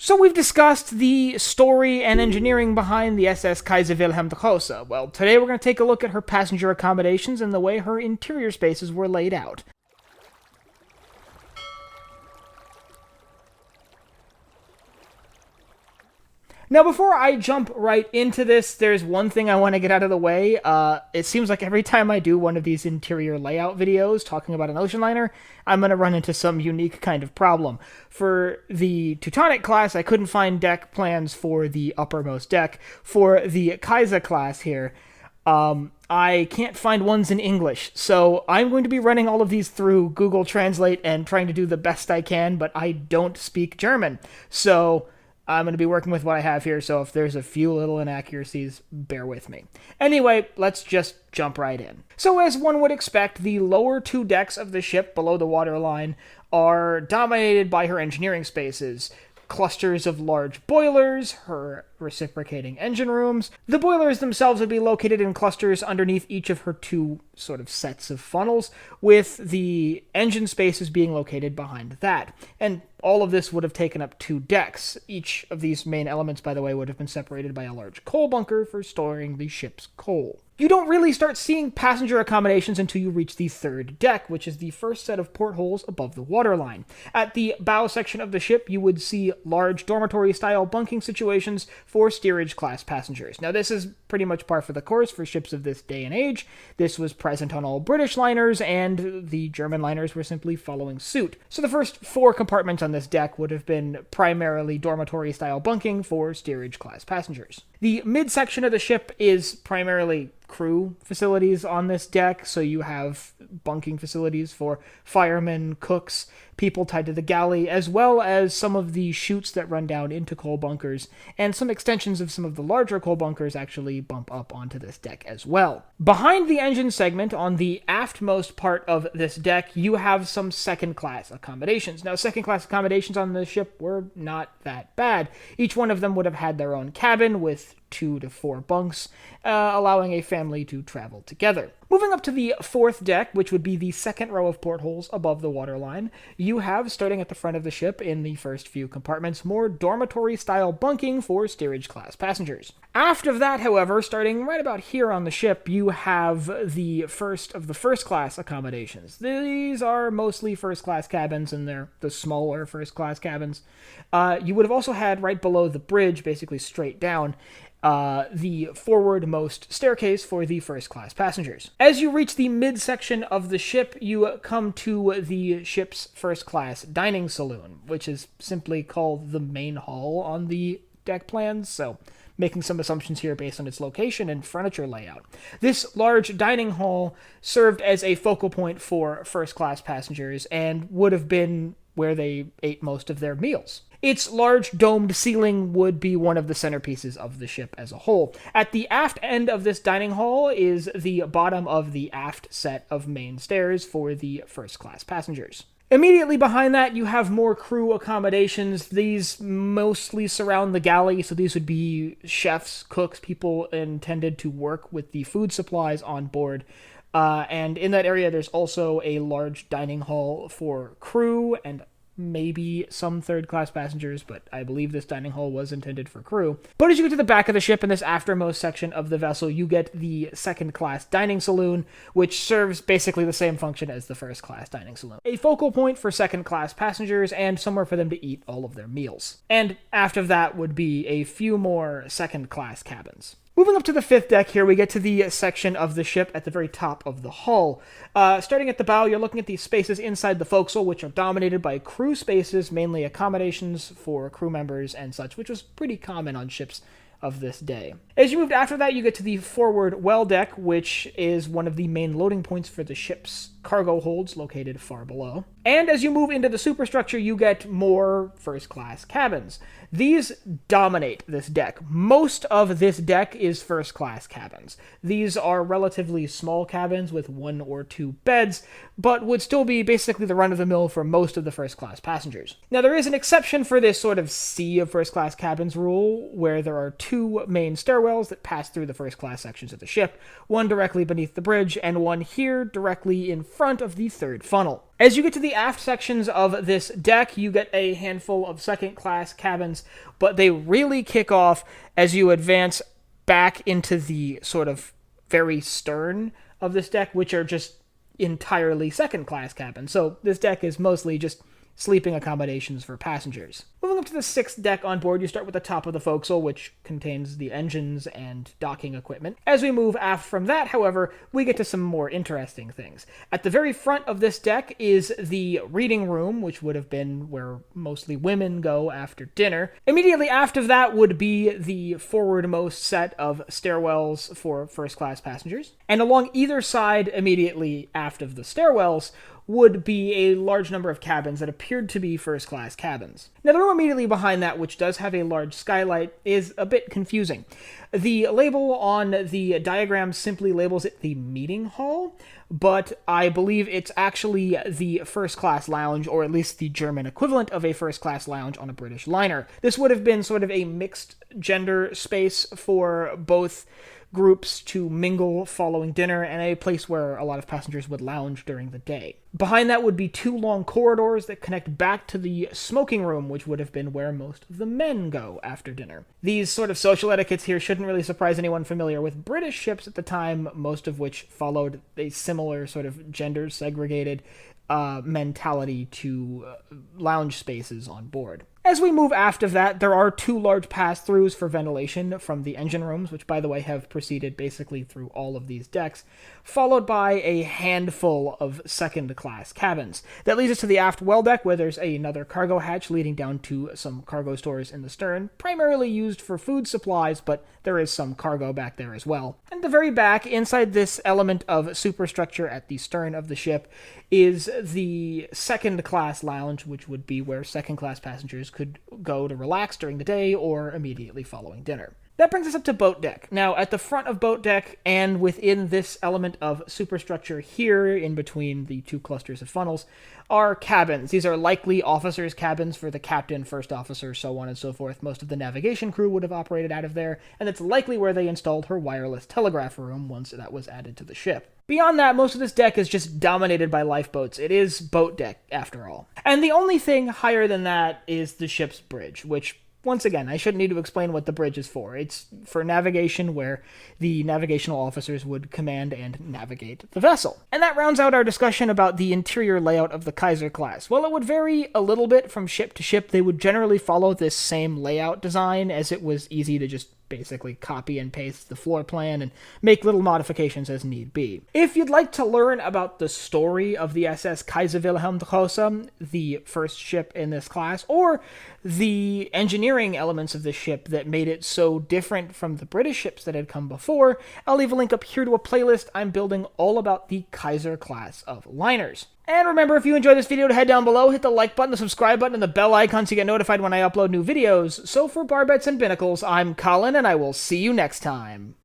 So we've discussed the story and engineering behind the SS Kaiser Wilhelm II. Well, today we're going to take a look at her passenger accommodations and the way her interior spaces were laid out. Now, before I jump right into this, there's one thing I want to get out of the way. It seems like every time I do one of these interior layout videos talking about an ocean liner, I'm going to run into some unique kind of problem. For the Teutonic class, I couldn't find deck plans for the uppermost deck. For the Kaiser-Class here, I can't find ones in English, so I'm going to be running all of these through Google Translate and trying to do the best I can, but I don't speak German, so I'm going to be working with what I have here, so if there's a few little inaccuracies, bear with me. Anyway, let's just jump right in. So as one would expect, the lower two decks of the ship below the waterline are dominated by her engineering spaces. Clusters of large boilers, her reciprocating engine rooms. The boilers themselves would be located in clusters underneath each of her two sort of sets of funnels, with the engine spaces being located behind that. And all of this would have taken up two decks. Each of these main elements, by the way, would have been separated by a large coal bunker for storing the ship's coal. You don't really start seeing passenger accommodations until you reach the third deck, which is the first set of portholes above the waterline. At the bow section of the ship, you would see large dormitory-style bunking situations for steerage-class passengers. Now, this is pretty much par for the course for ships of this day and age. This was present on all British liners, and the German liners were simply following suit. So the first four compartments on this deck would have been primarily dormitory-style bunking for steerage-class passengers. The midsection of the ship is primarily crew facilities on this deck, so you have bunking facilities for firemen, cooks, people tied to the galley, as well as some of the chutes that run down into coal bunkers, and some extensions of some of the larger coal bunkers actually bump up onto this deck as well. Behind the engine segment, on the aftmost part of this deck, you have some second-class accommodations. Now, second-class accommodations on the ship were not that bad. Each one of them would have had their own cabin with 2 to 4 bunks, allowing a family to travel together. Moving up to the fourth deck, which would be the second row of portholes above the waterline, you have, starting at the front of the ship in the first few compartments, more dormitory-style bunking for steerage-class passengers. Aft of that, however, starting right about here on the ship, you have the first of the first-class accommodations. These are mostly first-class cabins, and they're the smaller first-class cabins. You would have also had, right below the bridge, basically straight down, the forwardmost staircase for the first-class passengers. As you reach the midsection of the ship, you come to the ship's first-class dining saloon, which is simply called the main hall on the deck plans, so making some assumptions here based on its location and furniture layout. This large dining hall served as a focal point for first-class passengers and would have been where they ate most of their meals. Its large domed ceiling would be one of the centerpieces of the ship as a whole. At the aft end of this dining hall is the bottom of the aft set of main stairs for the first-class passengers. Immediately behind that, you have more crew accommodations. These mostly surround the galley, so these would be chefs, cooks, people intended to work with the food supplies on board. And in that area, there's also a large dining hall for crew and maybe some third-class passengers, but I believe this dining hall was intended for crew. But as you get to the back of the ship in this aftermost section of the vessel, you get the second-class dining saloon, which serves basically the same function as the first-class dining saloon. A focal point for second-class passengers and somewhere for them to eat all of their meals. And after that would be a few more second-class cabins. Moving up to the fifth deck here, we get to the section of the ship at the very top of the hull. Starting at the bow, you're looking at the spaces inside the forecastle, which are dominated by crew spaces, mainly accommodations for crew members and such, which was pretty common on ships of this day. As you moved after that, you get to the forward well deck, which is one of the main loading points for the ship's cargo holds located far below. And as you move into the superstructure, you get more first-class cabins. These dominate this deck. Most of this deck is first-class cabins. These are relatively small cabins with 1 or 2 beds, but would still be basically the run-of-the-mill for most of the first-class passengers. Now, there is an exception for this sort of sea of first-class cabins rule, where there are 2 main stairwells that pass through the first-class sections of the ship, one directly beneath the bridge, and one here directly in front of the third funnel. As you get to the aft sections of this deck, you get a handful of second-class cabins, but they really kick off as you advance back into the sort of very stern of this deck, which are just entirely second-class cabins. So this deck is mostly just sleeping accommodations for passengers. Moving up to the sixth deck on board, you start with the top of the forecastle, which contains the engines and docking equipment. As we move aft from that, however, we get to some more interesting things. At the very front of this deck is the reading room, which would have been where mostly women go after dinner. Immediately aft of that would be the forwardmost set of stairwells for first-class passengers. And along either side, immediately aft of the stairwells, would be a large number of cabins that appeared to be first-class cabins. Now, the room immediately behind that, which does have a large skylight, is a bit confusing. The label on the diagram simply labels it the meeting hall, but I believe it's actually the first-class lounge, or at least the German equivalent of a first-class lounge on a British liner. This would have been sort of a mixed-gender space for both groups to mingle following dinner, and a place where a lot of passengers would lounge during the day. Behind that would be two long corridors that connect back to the smoking room, which would have been where most of the men go after dinner. These sort of social etiquettes here shouldn't really surprise anyone familiar with British ships at the time, most of which followed a similar sort of gender-segregated mentality to lounge spaces on board. As we move aft of that, there are two large pass-throughs for ventilation from the engine rooms, which, by the way, have proceeded basically through all of these decks, followed by a handful of second-class cabins. That leads us to the aft well deck, where there's another cargo hatch leading down to some cargo stores in the stern, primarily used for food supplies, but there is some cargo back there as well. And the very back, inside this element of superstructure at the stern of the ship, is the second-class lounge, which would be where second-class passengers could go to relax during the day or immediately following dinner. That brings us up to boat deck. Now, at the front of boat deck, and within this element of superstructure here, in between the two clusters of funnels, are cabins. These are likely officers' cabins for the captain, first officer, so on and so forth. Most of the navigation crew would have operated out of there, and it's likely where they installed her wireless telegraph room once that was added to the ship. Beyond that, most of this deck is just dominated by lifeboats. It is boat deck, after all. And the only thing higher than that is the ship's bridge, which, once again, I shouldn't need to explain what the bridge is for. It's for navigation, where the navigational officers would command and navigate the vessel. And that rounds out our discussion about the interior layout of the Kaiser-Class. While it would vary a little bit from ship to ship, they would generally follow this same layout design, as it was easy to just basically copy and paste the floor plan and make little modifications as need be. If you'd like to learn about the story of the SS Kaiser Wilhelm II, the first ship in this class, or the engineering elements of the ship that made it so different from the British ships that had come before, I'll leave a link up here to a playlist I'm building all about the Kaiser class of liners. And remember, if you enjoyed this video, to head down below, hit the like button, the subscribe button, and the bell icon so you get notified when I upload new videos. So for Barbettes and Binnacles, I'm Colin, and I will see you next time.